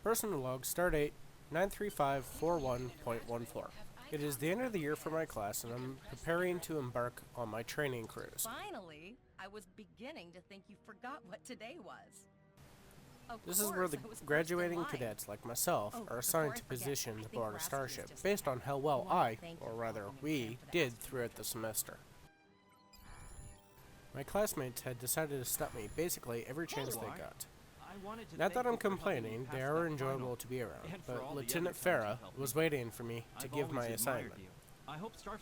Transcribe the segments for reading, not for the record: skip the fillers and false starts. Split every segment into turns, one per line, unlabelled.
Personal log, stardate 93541.14. It is the end of the year for my class, and I'm preparing to embark on my training cruise.
Finally, I was beginning to think you forgot what today was.
This is where the graduating cadets like myself are assigned to positions aboard a starship based on how well or rather we, did throughout the semester. My classmates had decided to stop me basically every chance they got. Not that I'm complaining, they are enjoyable to be around, but Lieutenant Farah was waiting for me to give my assignment.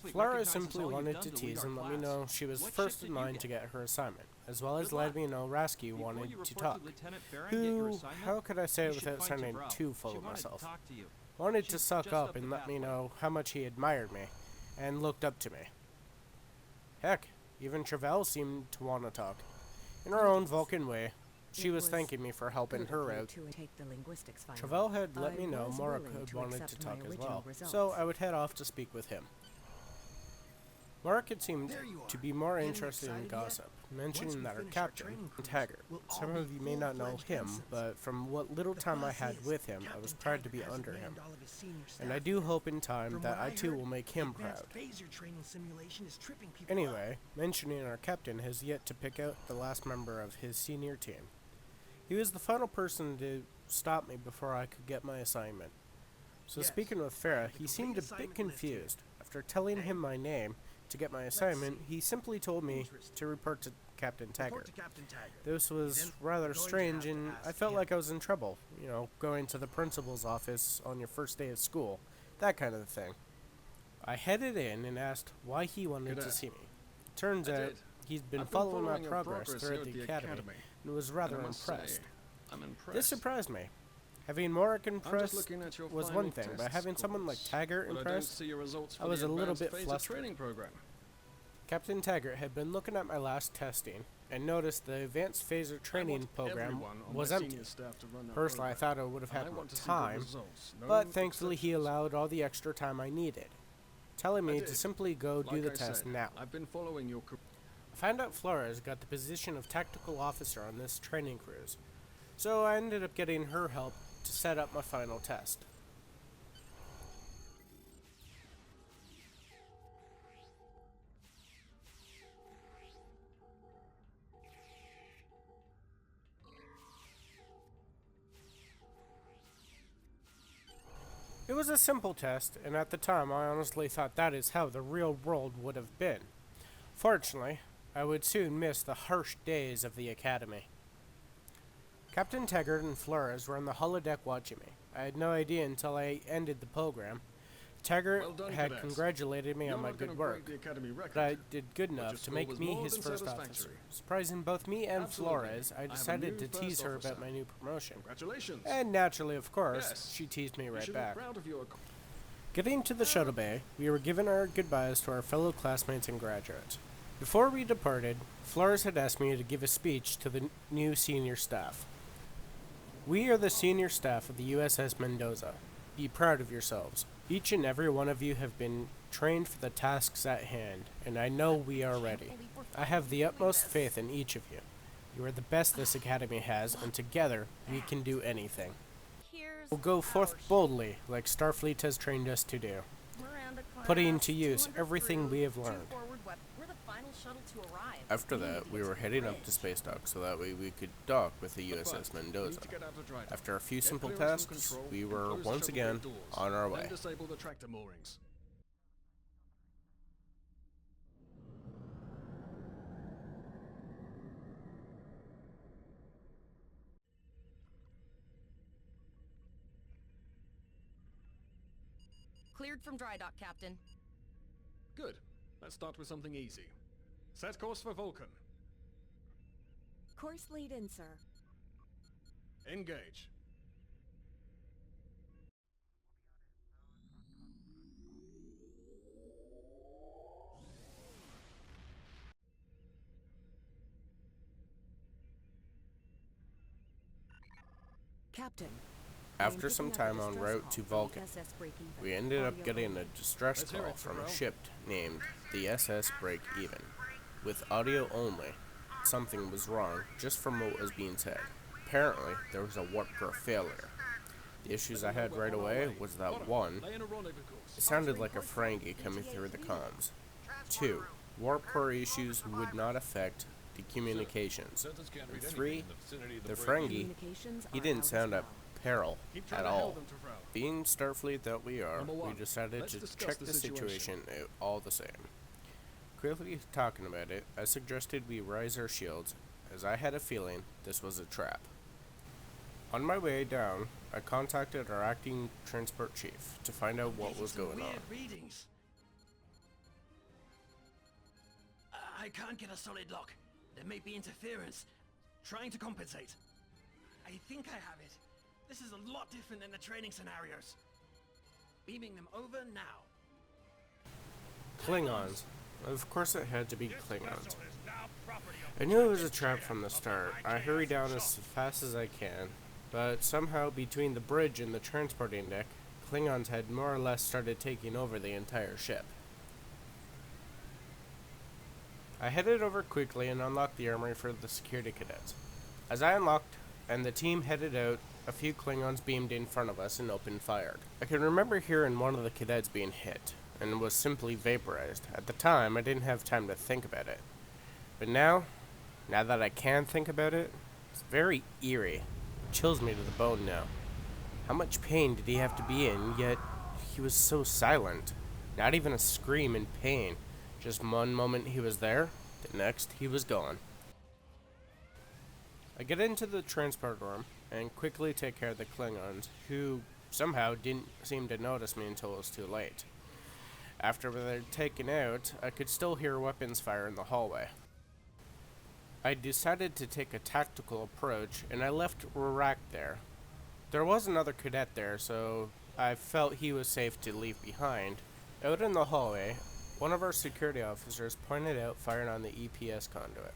Flora simply wanted to tease and let me know she was first in line to get her assignment, as well as let me know Rasky wanted to talk, who, how could I say it without sounding too full of myself, wanted to suck up and let me know how much he admired me, and looked up to me. Heck, even Travell seemed to want to talk, in her own Vulcan way. She was thanking me for helping her out. Travell had let me know Mora wanted to talk as well, so I would head off to speak with him. Mark had seemed to be more interested in gossip, mentioning that our captain, Taggart, some of you may not know him, but from what little time I had with him, I was proud to be under him. And I do hope in time that I too will make him proud. Anyway, mentioning our captain has yet to pick out the last member of his senior team. He was the final person to stop me before I could get my assignment. So speaking with Farah, he seemed a bit confused. After telling him my name to get my assignment, he simply told me to report to Captain Taggart. This was rather strange, and I felt like I was in trouble. You know, going to the principal's office on your first day of school. That kind of thing. I headed in and asked why he wanted to see me. Turns out he'd been following my progress throughout the academy and was rather impressed. This surprised me. Having Morik impressed was one thing, but having someone like Taggart impressed, I was a little bit flustered. Captain Taggart had been looking at my last testing and noticed the advanced phaser training program was empty. Personally, I thought I would have had more time, but thankfully he allowed all the extra time I needed, telling me to simply go do the test now. I found out Flores got the position of tactical officer on this training cruise, so I ended up getting her help to set up my final test. It was a simple test, and at the time I honestly thought that is how the real world would have been. Fortunately, I would soon miss the harsh days of the academy. Captain Taggart and Flores were on the holodeck watching me. I had no idea until I ended the program. Taggart had congratulated me on my good work, but I did good enough to make me his first officer. Surprising both me and Flores, I decided to tease her about my new promotion. And naturally, of course, she teased me right back. Getting to the shuttle bay, we were given our goodbyes to our fellow classmates and graduates. Before we departed, Flores had asked me to give a speech to the new senior staff. We are the senior staff of the USS Mendoza. Be proud of yourselves. Each and every one of you have been trained for the tasks at hand, and I know we are ready. I have the utmost faith in each of you. You are the best this academy has, and together we can do anything. We'll go forth boldly, like Starfleet has trained us to do, putting to use everything we have learned. After that, we were heading up to space dock so that way we could dock with the USS Mendoza. After a few simple tasks, we were once again on our way.
Cleared from dry dock, Captain.
Good. Let's start with something easy. Set course for Vulcan.
Course lead in, sir.
Engage.
Captain.
After some time en route to Vulcan, we ended up getting a distress call from a ship named the SS Break Even. With audio only, something was wrong just from what was being said. Apparently, there was a warp core failure. The issues I had right away was that 1,
Lay in a rendezvous course.
it sounded like a Ferengi coming through the comms. 2, warp core issues would not affect the communications.
Sensors can't read
And
anything
3,
in the vicinity of
the
the bridge.
Ferengi,
Communications
he
are
didn't
out
sound
as
at
well.
peril
Keep trying
at
to hail
all.
them, Tyrell.
Being Starfleet that we are,
Number
we
1,
decided
let's
to
discuss
check
the
the situation
situation.
out all the same. Quickly talking about it, I suggested we raise our shields, as I had a feeling this was a trap. On my way down, I contacted our acting transport chief to find out what was going on.
Readings. I can't get a solid lock. There may be interference. Trying to compensate. I think I have it. This is a lot different than the training scenarios. Beaming them over now.
Klingons. Of course it had to be Klingons. I knew it was a trap from the start. I hurried down as fast as I can, but somehow between the bridge and the transporting deck, Klingons had more or less started taking over the entire ship. I headed over quickly and unlocked the armory for the security cadets. As I unlocked and the team headed out, a few Klingons beamed in front of us and opened fire. I can remember hearing one of the cadets being hit, and was simply vaporized. At the time, I didn't have time to think about it. But now that I can think about it, it's very eerie. It chills me to the bone now. How much pain did he have to be in, yet he was so silent. Not even a scream in pain. Just one moment he was there, the next he was gone. I get into the transport room and quickly take care of the Klingons, who somehow didn't seem to notice me until it was too late. After they're taken out, I could still hear weapons fire in the hallway. I decided to take a tactical approach, and I left Rurak there. There was another cadet there, so I felt he was safe to leave behind. Out in the hallway, one of our security officers pointed out firing on the EPS conduit.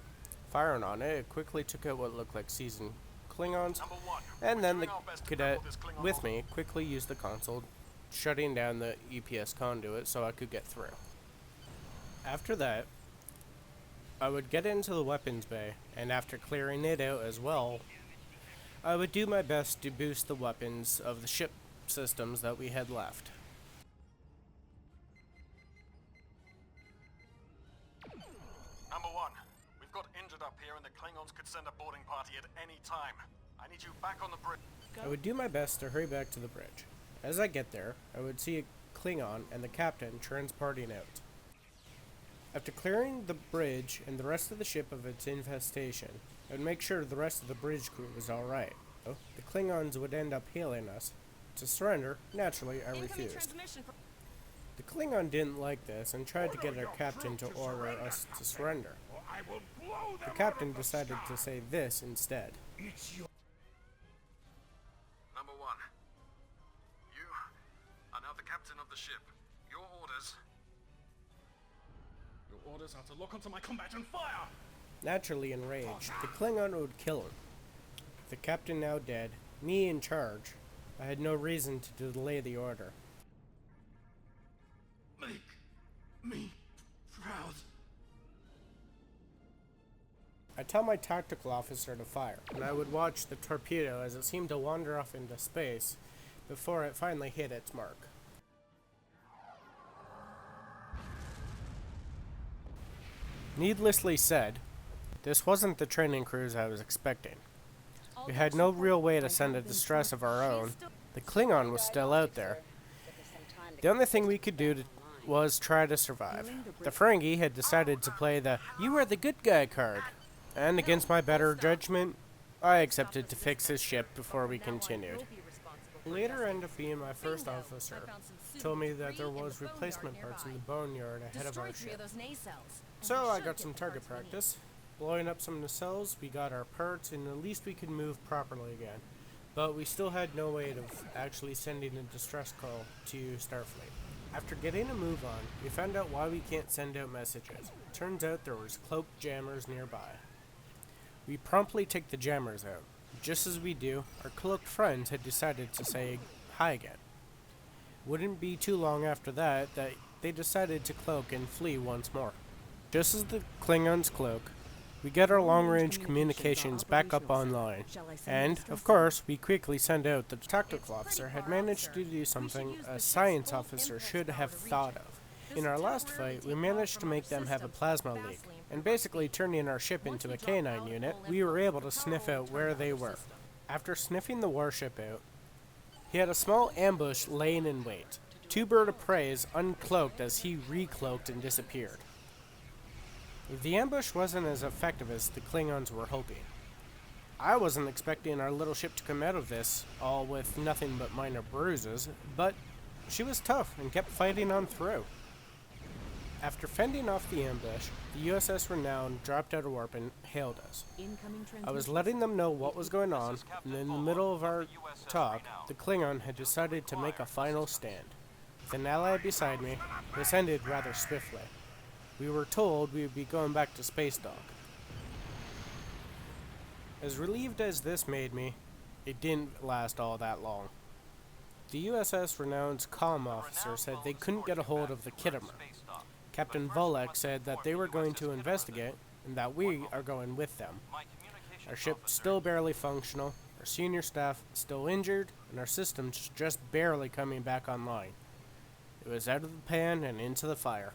Firing on it, it quickly took out what looked like seasoned Klingons, and then the cadet with me quickly used the console, shutting down the EPS conduit so I could get through. After that, I would get into the weapons bay, and after clearing it out as well, I would do my best to boost the weapons of the ship systems that we had left.
Number 1, we've got injured up here and the Klingons could send a boarding party at any time. I need you back on the bridge.
I would do my best to hurry back to the bridge. As I get there, I would see a Klingon and the captain transporting out. After clearing the bridge and the rest of the ship of its infestation, I would make sure the rest of the bridge crew was alright. The Klingons would end up hailing us. To surrender, naturally, I refused. The Klingon didn't like this and tried to get our captain to order us to surrender. The captain decided to say this instead.
Number 1, you are now the captain of the ship. Your orders.
Your orders are to lock onto my combat and fire!
Naturally enraged, the Klingon would kill him. The captain now dead, me in charge, I had no reason to delay the order.
Make me proud.
I tell my tactical officer to fire, and I would watch the torpedo as it seemed to wander off into space before it finally hit its mark. Needlessly said, this wasn't the training cruise I was expecting. We had no real way to send a distress of our own. The Klingon was still out there. The only thing we could do was try to survive. The Ferengi had decided to play the "you are the good guy" card, and against my better judgment, I accepted to fix his ship before we continued. Later ended up being my first officer, told me that there was replacement parts in the boneyard ahead of our ship. So I got some target practice. Blowing up some nacelles, we got our parts, and at least we could move properly again. But we still had no way of actually sending a distress call to Starfleet. After getting a move on, we found out why we can't send out messages. Turns out there was cloaked jammers nearby. We promptly take the jammers out. Just as we do, our cloaked friends had decided to say hi again. Wouldn't be too long after that they decided to cloak and flee once more. Just as the Klingons cloak, We get our long-range communications back up online, and, of course, we quickly send out that the tactical officer had managed to do something a science officer should have thought of. In our last fight, we managed to make them have a plasma leak, and basically turning our ship into a canine unit, we were able to sniff out where they were. After sniffing the warship out, he had a small ambush laying in wait. Two bird of preys uncloaked as he recloaked and disappeared. The ambush wasn't as effective as the Klingons were hoping. I wasn't expecting our little ship to come out of this all with nothing but minor bruises, but she was tough and kept fighting on through. After fending off the ambush, the USS Renown dropped out of warp and hailed us. I was letting them know what was going on, and in the middle of our talk, the Klingon had decided to make a final stand. With an ally beside me, this ended rather swiftly. We were told we would be going back to space dock. As relieved as this made me, it didn't last all that long. The USS Renown's comm officer said they couldn't get a hold of the Kittimer. Captain Volek said that they were going to investigate, and that we are going with them. Our ship's still barely functional, our senior staff still injured, and our systems just barely coming back online. It was out of the pan and into the fire.